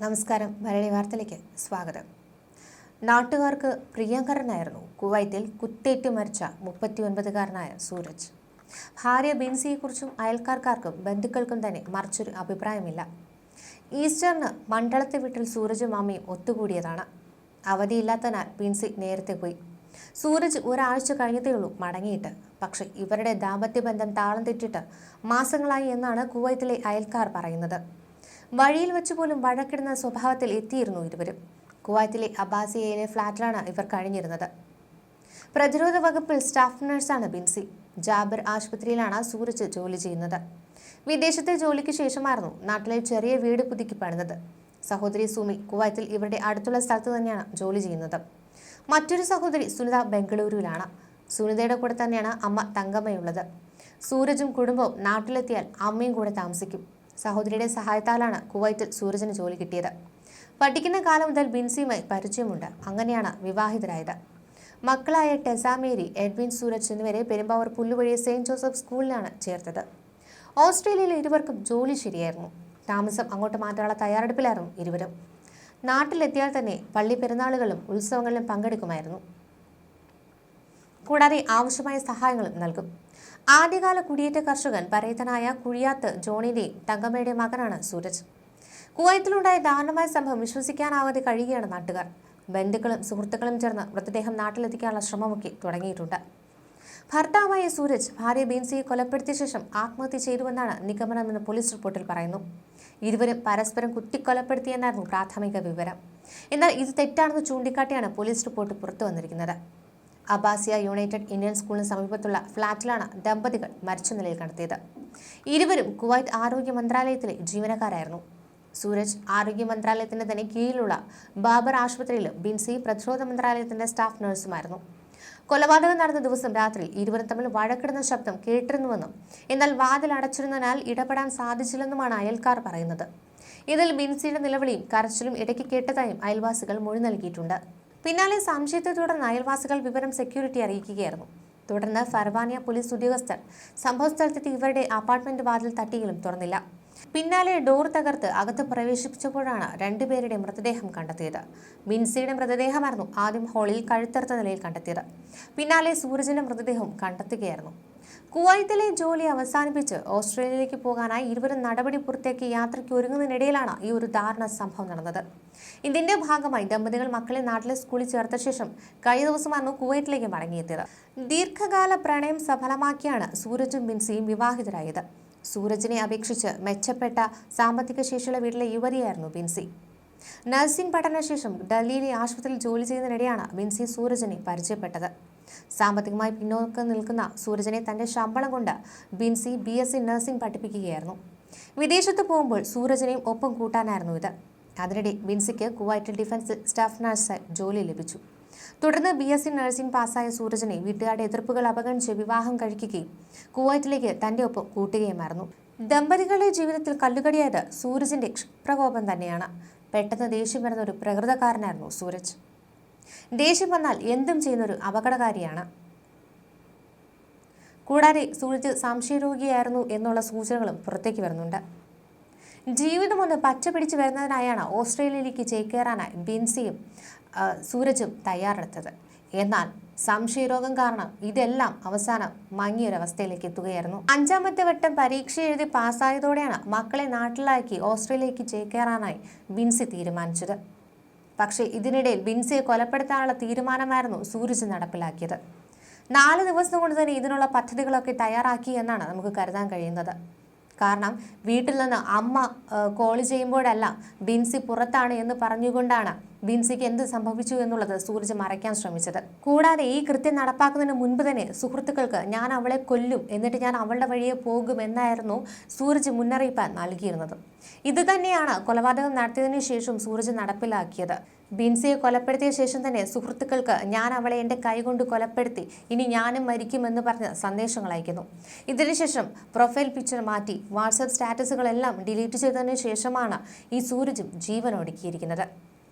നമസ്കാരം. മലയാളി വാർത്തയിലേക്ക് സ്വാഗതം. നാട്ടുകാർക്ക് പ്രിയങ്കരനായിരുന്നു കുവൈറ്റിൽ കുത്തേറ്റ് മരിച്ച 39-കാരനായ സൂരജ്. ഭാര്യ ബിൻസിയെക്കുറിച്ചും അയൽക്കാർക്കും ബന്ധുക്കൾക്കും തന്നെ മറിച്ചൊരു അഭിപ്രായമില്ല. ഈസ്റ്ററിന് മണ്ഡലത്തെ വീട്ടിൽ സൂരജും അമ്മയും ഒത്തുകൂടിയതാണ്. അവധിയില്ലാത്തതിനാൽ ബിൻസി നേരത്തെ പോയി. സൂരജ് ഒരാഴ്ച കഴിഞ്ഞതേയുള്ളൂ മടങ്ങിയിട്ട്. പക്ഷേ ഇവരുടെ ദാമ്പത്യബന്ധം താളം തെറ്റിയിട്ട് മാസങ്ങളായി എന്നാണ് കുവൈറ്റിലെ അയൽക്കാർ പറയുന്നത്. വഴിയിൽ വെച്ച് പോലും വഴക്കിടുന്ന സ്വഭാവത്തിൽ എത്തിയിരുന്നു ഇരുവരും. കുവൈറ്റിലെ അബ്ബാസിയയിലെ ഫ്ളാറ്റിലാണ് ഇവർ കഴിഞ്ഞിരുന്നത്. പ്രതിരോധ വകുപ്പിൽ സ്റ്റാഫ് നഴ്സാണ് ബിൻസി. ജാബിർ ആശുപത്രിയിലാണ് സൂരജ് ജോലി ചെയ്യുന്നത്. വിദേശത്തെ ജോലിക്ക് ശേഷമായിരുന്നു നാട്ടിലെ ചെറിയ വീട് പുതുക്കി പണിതത്. സഹോദരി സുമി കുവൈറ്റിൽ ഇവരുടെ അടുത്തുള്ള സ്ഥലത്ത് തന്നെയാണ് ജോലി ചെയ്യുന്നത്. മറ്റൊരു സഹോദരി സുനിത ബംഗളൂരുവിലാണ്. സുനിതയുടെ കൂടെ തന്നെയാണ് അമ്മ തങ്കമ്മയുള്ളത്. സൂരജും കുടുംബവും നാട്ടിലെത്തിയാൽ അമ്മയും കൂടെ താമസിക്കും. സഹോദരിയുടെ സഹായത്താലാണ് കുവൈറ്റിൽ സൂരജിന് ജോലി കിട്ടിയത്. പഠിക്കുന്ന കാലം മുതൽ ബിൻസിയുമായി പരിചയമുണ്ട്. അങ്ങനെയാണ് വിവാഹിതരായത്. മക്കളായ ടെസ മേരി, എഡ്വിൻ, സൂരജ് എന്നിവരെ പെരുമ്പാവൂർ പുല്ലുവഴി സെയിന്റ് ജോസഫ് സ്കൂളിലാണ് ചേർത്തത്. ഓസ്ട്രേലിയയിൽ ഇരുവർക്കും ജോലി ശരിയായിരുന്നു. താമസം അങ്ങോട്ട് മാറ്റാനുള്ള തയ്യാറെടുപ്പിലായിരുന്നു ഇരുവരും. നാട്ടിലെത്തിയാൽ തന്നെ പള്ളി പെരുന്നാളുകളും ഉത്സവങ്ങളിലും പങ്കെടുക്കുമായിരുന്നു. കൂടാതെ ആവശ്യമായ സഹായങ്ങളും നൽകും. ആദ്യകാല കുടിയേറ്റ കർഷകൻ പരേതനായ കുഴിയാത്ത് ജോണിന്റെയും തങ്കമ്മയുടെ മകനാണ് സൂരജ്. കുവൈറ്റിലുണ്ടായ ദാരുണമായ സംഭവം വിശ്വസിക്കാനാവാതെ കഴിയുകയാണ് നാട്ടുകാർ. ബന്ധുക്കളും സുഹൃത്തുക്കളും ചേർന്ന് മൃതദേഹം നാട്ടിലെത്തിക്കാനുള്ള ശ്രമമൊക്കെ തുടങ്ങിയിട്ടുണ്ട്. ഭർത്താവായ സൂരജ് ഭാര്യ ബിൻസിയെ കൊലപ്പെടുത്തിയ ശേഷം ആത്മഹത്യ ചെയ്തുവെന്നാണ് നിഗമനമെന്ന് പോലീസ് റിപ്പോർട്ടിൽ പറയുന്നു. ഇരുവരും പരസ്പരം കുത്തിക്കൊലപ്പെടുത്തിയെന്നായിരുന്നു പ്രാഥമിക വിവരം. എന്നാൽ ഇത് തെറ്റാണെന്ന് ചൂണ്ടിക്കാട്ടിയാണ് പോലീസ് റിപ്പോർട്ട് പുറത്തു വന്നിരിക്കുന്നത്. അബ്ബാസിയ യുണൈറ്റഡ് ഇന്ത്യൻ സ്കൂളിന് സമീപത്തുള്ള ഫ്ളാറ്റിലാണ് ദമ്പതികൾ മരിച്ച നിലയിൽ കണ്ടെത്തിയത്. ഇരുവരും കുവൈറ്റ് ആരോഗ്യ മന്ത്രാലയത്തിലെ ജീവനക്കാരായിരുന്നു. സൂരജ് ആരോഗ്യ മന്ത്രാലയത്തിന്റെ തന്നെ കീഴിലുള്ള ബാബർ ആശുപത്രിയിലും ബിൻസി പ്രതിരോധ മന്ത്രാലയത്തിന്റെ സ്റ്റാഫ് നഴ്സുമായിരുന്നു. കൊലപാതകം നടന്ന ദിവസം രാത്രി ഇരുവരും തമ്മിൽ വഴക്കിടുന്ന ശബ്ദം കേട്ടിരുന്നുവെന്നും എന്നാൽ വാതിൽ അടച്ചിരുന്നതിനാൽ ഇടപെടാൻ സാധിച്ചില്ലെന്നുമാണ് അയൽക്കാർ പറയുന്നത്. ഇതിൽ ബിൻസിയുടെ നിലവിളിയും കരച്ചിലും ഇടയ്ക്ക് കേട്ടതായും അയൽവാസികൾ മൊഴി നൽകിയിട്ടുണ്ട്. പിന്നാലെ സംശയത്തെ തുടർന്ന് അയൽവാസികൾ വിവരം സെക്യൂരിറ്റി അറിയിക്കുകയായിരുന്നു. തുടർന്ന് ഫർവാനിയ പോലീസ് ഉദ്യോഗസ്ഥർ സംഭവസ്ഥലത്തെത്തി ഇവരുടെ അപ്പാർട്ട്മെന്റ് വാതിൽ തട്ടിയെങ്കിലും തുറന്നില്ല. പിന്നാലെ ഡോർ തകർത്ത് അകത്ത് പ്രവേശിപ്പിച്ചപ്പോഴാണ് രണ്ടുപേരുടെ മൃതദേഹം കണ്ടെത്തിയത്. ബിൻസിയുടെ മൃതദേഹമായിരുന്നു ആദ്യം ഹാളിൽ കഴുത്തറുത്ത നിലയിൽ കണ്ടെത്തിയത്. പിന്നാലെ സൂരജിന്റെ മൃതദേഹവും കണ്ടെത്തുകയായിരുന്നു. കുവൈത്തിലെ ജോലി അവസാനിപ്പിച്ച് ഓസ്ട്രേലിയയിലേക്ക് പോകാനായി ഇരുവരും നടപടി പൂർത്തിയാക്കി യാത്രയ്ക്ക് ഒരുങ്ങുന്നതിനിടയിലാണ് ഈ ഒരു ദാരുണ സംഭവം നടന്നത്. ഇതിന്റെ ഭാഗമായി ദമ്പതികൾ മക്കളെ നാട്ടിലെ സ്കൂളിൽ ചേർത്ത ശേഷം കഴിഞ്ഞ ദിവസമായിരുന്നു കുവൈറ്റിലേക്ക് മടങ്ങിയെത്തിയത്. ദീർഘകാല പ്രണയം സഫലമാക്കിയാണ് സൂരജും ബിൻസിയും വിവാഹിതരായത്. സൂരജിനെ അപേക്ഷിച്ച് മെച്ചപ്പെട്ട സാമ്പത്തിക ശേഷിയുള്ള വീട്ടിലെ യുവതിയായിരുന്നു ബിൻസി. നഴ്സിംഗ് പഠനശേഷം ഡൽഹിയിലെ ആശുപത്രിയിൽ ജോലി ചെയ്യുന്നതിനിടെയാണ് ബിൻസി സൂരജിനെ പരിചയപ്പെട്ടത്. സാമ്പത്തികമായി പിന്നോക്കം നിൽക്കുന്ന സൂരജിനെ തന്റെ ശമ്പളം കൊണ്ട് ബിൻസി BSc നഴ്സിംഗ് പഠിപ്പിക്കുകയായിരുന്നു. വിദേശത്ത് പോകുമ്പോൾ സൂരജിനെയും ഒപ്പം കൂട്ടാനായിരുന്നു ഇത്. അതിനിടെ ബിൻസിക്ക് കുവൈറ്റ് ഡിഫൻസിൽ സ്റ്റാഫ് നഴ്സായി ജോലി ലഭിച്ചു. തുടർന്ന് BSc നഴ്സിംഗ് പാസ്സായ സൂരജിനെ വീട്ടുകാരുടെ എതിർപ്പുകൾ അവഗണിച്ച് വിവാഹം കഴിക്കുകയും കുവൈറ്റിലേക്ക് തന്റെ ഒപ്പം കൂട്ടുകയുമായിരുന്നു. ദമ്പതികളുടെ ജീവിതത്തിൽ കല്ലുകടിയായത് സൂരജിന്റെ ക്ഷിപ്രകോപം തന്നെയാണ്. പെട്ടെന്ന് ദേഷ്യം വരുന്ന ഒരു പ്രകൃതക്കാരനായിരുന്നു സൂരജ്. ദേഷ്യം വന്നാൽ എന്തും ചെയ്യുന്നൊരു അപകടകാരിയാണ്. കൂടാതെ സൂരജ് സംശയരോഗിയായിരുന്നു എന്നുള്ള സൂചനകളും പുറത്തേക്ക് വരുന്നുണ്ട്. ജീവിതം ഒന്ന് പച്ച പിടിച്ചു വരുന്നതിനായാണ് ഓസ്ട്രേലിയയിലേക്ക് ചേക്കേറാനായി ബിൻസിയും സൂരജും തയ്യാറെടുത്തത്. എന്നാൽ സംശയരോഗം കാരണം ഇതെല്ലാം അവസാനം മങ്ങിയൊരവസ്ഥയിലേക്ക് എത്തുകയായിരുന്നു. 5ാമത്തെ വട്ടം പരീക്ഷ എഴുതി പാസ്സായതോടെയാണ് മക്കളെ നാട്ടിലാക്കി ഓസ്ട്രേലിയയിലേക്ക് ചേക്കേറാനായി ബിൻസി തീരുമാനിച്ചത്. പക്ഷേ ഇതിനിടയിൽ ബിൻസിയെ കൊലപ്പെടുത്താനുള്ള തീരുമാനമായിരുന്നു സൂരജ് നടപ്പിലാക്കിയത്. 4 ദിവസം കൊണ്ട് തന്നെ ഇതിനുള്ള പദ്ധതികളൊക്കെ തയ്യാറാക്കി എന്നാണ് നമുക്ക് കരുതാൻ കഴിയുന്നത്. കാരണം വീട്ടിൽ നിന്ന് അമ്മ കോൾ ചെയ്യുമ്പോഴല്ല ബിൻസി പുറത്താണ് എന്ന് പറഞ്ഞുകൊണ്ടാണ് ബിൻസിക്ക് എന്ത് സംഭവിച്ചു എന്നുള്ളത് സൂരജ് മറയ്ക്കാൻ ശ്രമിച്ചത്. കൂടാതെ ഈ കൃത്യം നടപ്പാക്കുന്നതിന് മുൻപ് തന്നെ സുഹൃത്തുക്കൾക്ക് ഞാൻ അവളെ കൊല്ലും, എന്നിട്ട് ഞാൻ അവളുടെ വഴിയെ പോകും എന്നായിരുന്നു സൂരജ് മുന്നറിയിപ്പ് നൽകിയിരുന്നത്. ഇത് തന്നെയാണ് കൊലപാതകം നടത്തിയതിനു ശേഷം സൂരജ് നടപ്പിലാക്കിയത്. ബിൻസിയെ കൊലപ്പെടുത്തിയ ശേഷം തന്നെ സുഹൃത്തുക്കൾക്ക് ഞാൻ അവളെ എൻ്റെ കൈകൊണ്ട് കൊലപ്പെടുത്തി, ഇനി ഞാനും മരിക്കുമെന്ന് പറഞ്ഞ് സന്ദേശങ്ങൾ അയക്കുന്നു. ഇതിനുശേഷം പ്രൊഫൈൽ പിക്ചർ മാറ്റി വാട്സപ്പ് സ്റ്റാറ്റസുകളെല്ലാം ഡിലീറ്റ് ചെയ്തതിനു ശേഷമാണ് ഈ സൂരജും ജീവനൊടുക്കിയിരിക്കുന്നത്.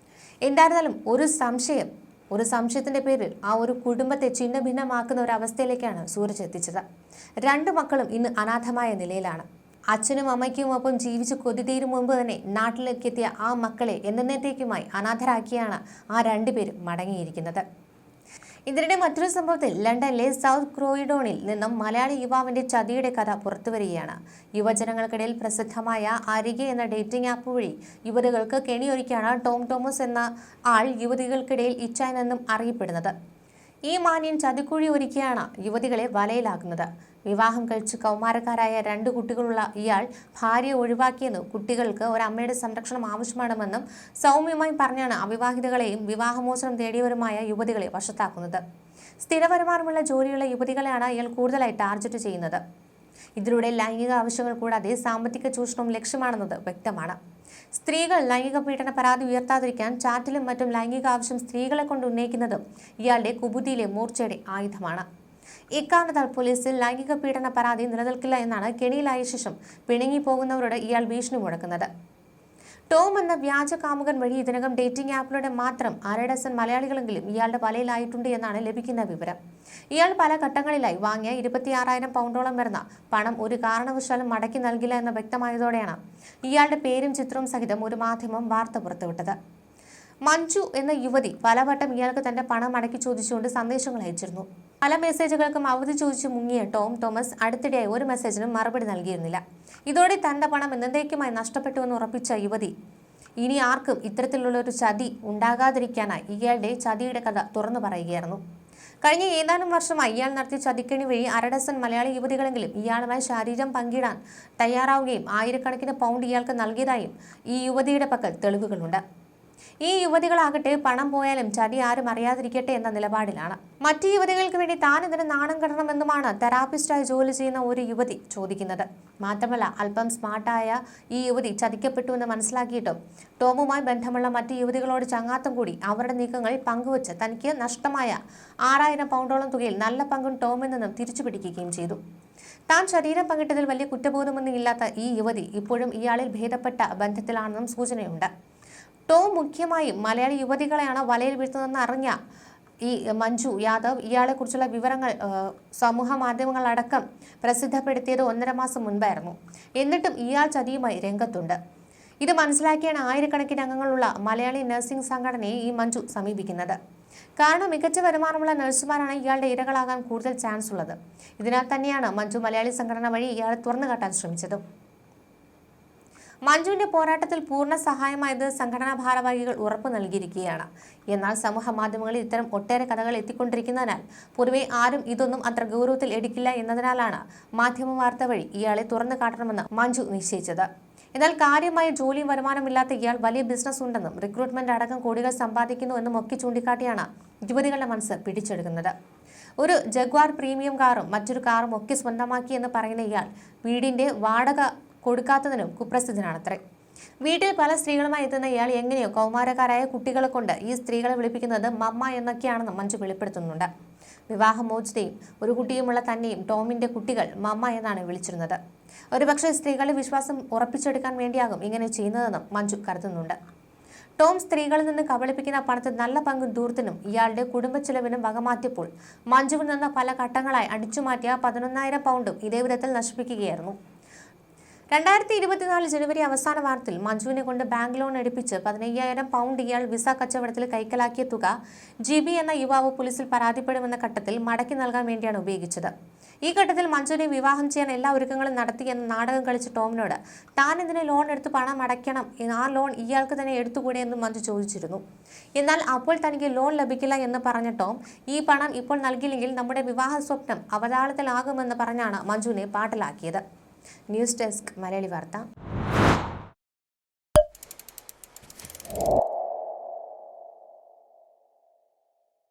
എന്തായിരുന്നാലും ഒരു സംശയത്തിന്റെ പേരിൽ ആ ഒരു കുടുംബത്തെ ഛിന്ന ഭിന്നമാക്കുന്ന ഒരു അവസ്ഥയിലേക്കാണ് സൂരജ് എത്തിച്ചത്. 2 മക്കളും ഇന്ന് അനാഥമായ നിലയിലാണ്. അച്ഛനും അമ്മയ്ക്കുമൊപ്പം ജീവിച്ച് കൊതിതീരും മുമ്പ് തന്നെ നാട്ടിലേക്കെത്തിയ ആ മക്കളെ എന്നേക്കുമായി അനാഥരാക്കിയാണ് ആ രണ്ടുപേരും മടങ്ങിയിരിക്കുന്നത്. ഇതിനിടെ മറ്റൊരു സംഭവത്തിൽ ലണ്ടനിലെ സൗത്ത് ക്രോയിഡോണിൽ നിന്നും മലയാളി യുവാവിന്റെ ചതിയുടെ കഥ പുറത്തുവരികയാണ്. യുവജനങ്ങൾക്കിടയിൽ പ്രസിദ്ധമായ അരികെ എന്ന ഡേറ്റിംഗ് ആപ്പ് വഴി യുവതികൾക്ക് കെണിയൊരുക്കിയാണ് ടോം തോമസ് എന്ന ആൾ യുവതികൾക്കിടയിൽ ഇച്ചായൻ എന്നും അറിയപ്പെടുന്നത്. ഈ മാന്യൻ ചതിക്കുഴി ഒരുക്കിയാണ് യുവതികളെ വലയിലാക്കുന്നത്. വിവാഹം കഴിച്ച് കൗമാരക്കാരായ 2 കുട്ടികളുള്ള ഇയാൾ ഭാര്യയെ ഒഴിവാക്കിയെന്നും കുട്ടികൾക്ക് ഒരമ്മയുടെ സംരക്ഷണം ആവശ്യമാണെന്നും സൗമ്യമായി പറഞ്ഞാണ് അവിവാഹിതകളെയും വിവാഹമോചനം തേടിയവരുമായ യുവതികളെ വശത്താക്കുന്നത്. സ്ഥിര വരുമാനമുള്ള ജോലിയുള്ള യുവതികളെയാണ് ഇയാൾ കൂടുതലായി ടാർഗറ്റ് ചെയ്യുന്നത്. ഇതിലൂടെ ലൈംഗിക ആവശ്യങ്ങൾ കൂടാതെ സാമ്പത്തിക ചൂഷണവും ലക്ഷ്യമാണെന്നത് വ്യക്തമാണ്. സ്ത്രീകൾ ലൈംഗിക പീഡന പരാതി ഉയർത്താതിരിക്കാൻ ചാറ്റിലും മറ്റും ലൈംഗിക ആവശ്യം സ്ത്രീകളെ കൊണ്ട് ഉന്നയിക്കുന്നതും ഇയാളുടെ കുബുദ്ധിയിലെ മൂർച്ചയുടെ ആയുധമാണ്. ഇക്കാരണത്താൽ പോലീസിൽ ലൈംഗിക പീഡന പരാതി നിലനിൽക്കില്ല എന്നാണ് കെണിയിലായ ശേഷം പിണങ്ങിപ്പോകുന്നവരോട് ഇയാൾ ഭീഷണി മുഴക്കുന്നത്. ടോം എന്ന വ്യാജ കാമുകൻ വഴി ഇതിനകം ഡേറ്റിംഗ് ആപ്പിലൂടെ മാത്രം 1/2 ഡസൻ മലയാളികളെങ്കിലും ഇയാളുടെ വലയിലായിട്ടുണ്ട് എന്നാണ് ലഭിക്കുന്ന വിവരം. ഇയാൾ പല ഘട്ടങ്ങളിലായി വാങ്ങിയ 26,000 പൗണ്ടോളം വരുന്ന പണം ഒരു കാരണവശാലും മടക്കി നൽകില്ല എന്ന് വ്യക്തമായതോടെയാണ് ഇയാളുടെ പേരും ചിത്രവും സഹിതം ഒരു മാധ്യമം വാർത്ത പുറത്തുവിട്ടത്. മഞ്ജു എന്ന യുവതി പലവട്ടം ഇയാൾക്ക് തന്റെ പണം മടക്കി ചോദിച്ചുകൊണ്ട് സന്ദേശങ്ങൾ അയച്ചിരുന്നു. പല മെസ്സേജുകൾക്കും അവധി ചോദിച്ചു മുങ്ങിയ ടോം തോമസ് അടുത്തിടെയായി ഒരു മെസ്സേജിനും മറുപടി നൽകിയിരുന്നില്ല. ഇതോടെ തന്റെ പണം എന്നേക്കുമായി നഷ്ടപ്പെട്ടുവെന്ന് ഉറപ്പിച്ച യുവതി ഇനി ആർക്കും ഇത്തരത്തിലുള്ള ഒരു ചതി ഉണ്ടാകാതിരിക്കാനായി ഇയാളുടെ ചതിയുടെ കഥ തുറന്നു പറയുകയായിരുന്നു. കഴിഞ്ഞ ഏതാനും വർഷമായി ഇയാൾ നടത്തിയ ചതിക്കണി വഴി 1/2 ഡസൻ മലയാളി യുവതികളെങ്കിലും ഇയാളുമായി ശരീരം പങ്കിടാൻ തയ്യാറാവുകയും 1000 പൗണ്ട് ഇയാൾക്ക് നൽകിയതായും ഈ യുവതിയുടെ പക്കൽ തെളിവുകളുണ്ട്. ഈ യുവതികളാകട്ടെ പണം പോയാലും ചതി ആരും അറിയാതിരിക്കട്ടെ എന്ന നിലപാടിലാണ്. മറ്റു യുവതികൾക്ക് വേണ്ടി താൻ ഇതിന് നാണം കെടണമെന്നുമാണ് തെറാപ്പിസ്റ്റായി ജോലി ചെയ്യുന്ന ഒരു യുവതി ചോദിക്കുന്നത്. മാത്രമല്ല അല്പം സ്മാർട്ടായ ഈ യുവതി ചതിക്കപ്പെട്ടുവെന്ന് മനസ്സിലാക്കിയിട്ടും ടോമുമായി ബന്ധമുള്ള മറ്റു യുവതികളോട് ചങ്ങാത്തം കൂടി അവരുടെ നീക്കങ്ങൾ പങ്കുവച്ച് തനിക്ക് നഷ്ടമായ 6,000 പൗണ്ടോളം തുകയിൽ നല്ല പങ്കും ടോമിൽ നിന്നും തിരിച്ചു പിടിക്കുകയും ചെയ്തു. താൻ ശരീരം പങ്കിട്ടതിൽ വലിയ കുറ്റബോധമൊന്നും ഇല്ലാത്ത ഈ യുവതി ഇപ്പോഴും ഇയാളിൽ ഭേദപ്പെട്ട ബന്ധത്തിലാണെന്നും സൂചനയുണ്ട്. ടോം മുഖ്യമായും മലയാളി യുവതികളെയാണ് വലയിൽ വീഴ്ത്തുന്നതെന്ന് അറിഞ്ഞ ഈ മഞ്ജു യാദവ് ഇയാളെക്കുറിച്ചുള്ള വിവരങ്ങൾ സമൂഹ മാധ്യമങ്ങളടക്കം പ്രസിദ്ധപ്പെടുത്തിയത് 1.5 മാസം മുൻപായിരുന്നു. എന്നിട്ടും ഇയാൾ ചതിയുമായി രംഗത്തുണ്ട്. ഇത് മനസ്സിലാക്കിയാണ് 1000 അംഗങ്ങളുള്ള മലയാളി നഴ്സിംഗ് സംഘടനയെ ഈ മഞ്ജു സമീപിക്കുന്നത്. കാരണം മികച്ച വരുമാനമുള്ള നഴ്സുമാരാണ് ഇയാളുടെ ഇരകളാകാൻ കൂടുതൽ ചാൻസ് ഉള്ളത്. ഇതിനാൽ തന്നെയാണ് മഞ്ജു മലയാളി സംഘടന വഴി ഇയാളെ തുറന്നു കാട്ടാൻ ശ്രമിച്ചത്. മഞ്ജുവിന്റെ പോരാട്ടത്തിൽ പൂർണ്ണ സഹായമായത് സംഘടനാ ഭാരവാഹികൾ ഉറപ്പു നൽകിയിരിക്കുകയാണ്. എന്നാൽ സമൂഹ മാധ്യമങ്ങളിൽ ഇത്തരം ഒട്ടേറെ കഥകൾ എത്തിക്കൊണ്ടിരിക്കുന്നതിനാൽ പൊതുവെ ആരും ഇതൊന്നും അത്ര ഗൗരവത്തിൽ എടുക്കില്ല എന്നതിനാലാണ് മാധ്യമ വാർത്ത വഴി ഇയാളെ തുറന്നു കാട്ടണമെന്ന് മഞ്ജു നിശ്ചയിച്ചത്. എന്നാൽ കാര്യമായ ജോലിയും വരുമാനമില്ലാത്ത ഇയാൾ വലിയ ബിസിനസ് ഉണ്ടെന്നും റിക്രൂട്ട്മെന്റ് അടക്കം കോടികൾ സമ്പാദിക്കുന്നു എന്നും ഒക്കെ ചൂണ്ടിക്കാട്ടിയാണ് യുവതികളുടെ മനസ്സ് പിടിച്ചെടുക്കുന്നത്. ഒരു ജഗ്വാർ പ്രീമിയം കാറും മറ്റൊരു കാറും ഒക്കെ സ്വന്തമാക്കി എന്ന് പറയുന്ന ഇയാൾ വീടിന്റെ വാടക കൊടുക്കാത്തതിനും കുപ്രസിദ്ധനാണത്രേ. വീട്ടിൽ പല സ്ത്രീകളുമായി എത്തുന്ന ഇയാൾ എങ്ങനെയോ കൗമാരക്കാരായ കുട്ടികളെ കൊണ്ട് ഈ സ്ത്രീകളെ വിളിപ്പിക്കുന്നത് മമ്മ എന്നൊക്കെയാണെന്ന് മഞ്ജു വെളിപ്പെടുത്തുന്നുണ്ട്. വിവാഹമോചിതയും ഒരു കുട്ടിയുമുള്ള തന്നെയും ടോമിന്റെ കുട്ടികൾ മമ്മ എന്നാണ് വിളിച്ചിരുന്നത്. ഒരുപക്ഷെ സ്ത്രീകളുടെ വിശ്വാസം ഉറപ്പിച്ചെടുക്കാൻ വേണ്ടിയാകും ഇങ്ങനെ ചെയ്യുന്നതെന്നും മഞ്ജു കരുതുന്നുണ്ട്. ടോം സ്ത്രീകളിൽ നിന്ന് കബളിപ്പിക്കുന്ന പണത്തിൽ നല്ല പങ്കും ദൂരത്തിനും ഇയാളുടെ കുടുംബച്ചെലവിനും വകമാറ്റിയപ്പോൾ മഞ്ജുവിൽ നിന്ന് പല ഘട്ടങ്ങളായി അടിച്ചുമാറ്റിയ 11,000 പൗണ്ടും ഇതേ വിധത്തിൽ നശിപ്പിക്കുകയായിരുന്നു. 2024 ജനുവരി അവസാന വാരത്തിൽ മഞ്ജുവിനെ കൊണ്ട് ബാങ്ക് ലോൺ എടുപ്പിച്ച് 15,000 പൗണ്ട് ഇയാൾ വിസ കച്ചവടത്തിൽ കൈക്കലാക്കിയ തുക ജിബി എന്ന യുവാവ് പോലീസിൽ പരാതിപ്പെടുമെന്ന ഘട്ടത്തിൽ മടക്കി നൽകാൻ വേണ്ടിയാണ് ഉപയോഗിച്ചത്. ഈ ഘട്ടത്തിൽ മഞ്ജുവിനെ വിവാഹം ചെയ്യാൻ എല്ലാ ഒരുക്കങ്ങളും നടത്തി എന്ന നാടകം കളിച്ച ടോമിനോട് താൻ എന്തിന് ലോൺ എടുത്ത് പണം അടയ്ക്കണം, ആ ലോൺ ഇയാൾക്ക് തന്നെ എടുത്തുകൂടെ എന്ന് മഞ്ജു ചോദിച്ചിരുന്നു. എന്നാൽ അപ്പോൾ തനിക്ക് ലോൺ ലഭിക്കില്ല എന്ന് പറഞ്ഞ ടോം ഈ പണം ഇപ്പോൾ നൽകിയില്ലെങ്കിൽ നമ്മുടെ വിവാഹ സ്വപ്നം അവതാളത്തിലാകുമെന്ന് പറഞ്ഞാണ് മഞ്ജുവിനെ പാട്ടിലാക്കിയത്. ന്യൂസ് ഡെസ്ക് മലയാളി വാർത്ത.